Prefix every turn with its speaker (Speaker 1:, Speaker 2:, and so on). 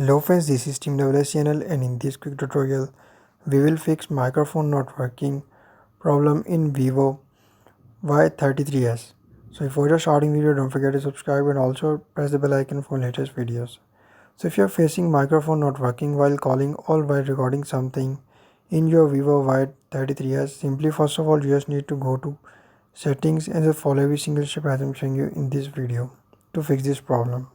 Speaker 1: Hello friends, this is Team WS channel, and in this quick tutorial we will fix microphone not working problem in Vivo y33s. So before just starting video, don't forget to subscribe and also press the bell icon for latest videos. So if you are facing microphone not working while calling or while recording something in your Vivo y33s, simply first of all you just need to go to settings and just follow every single step as I'm showing you in this video to fix this problem.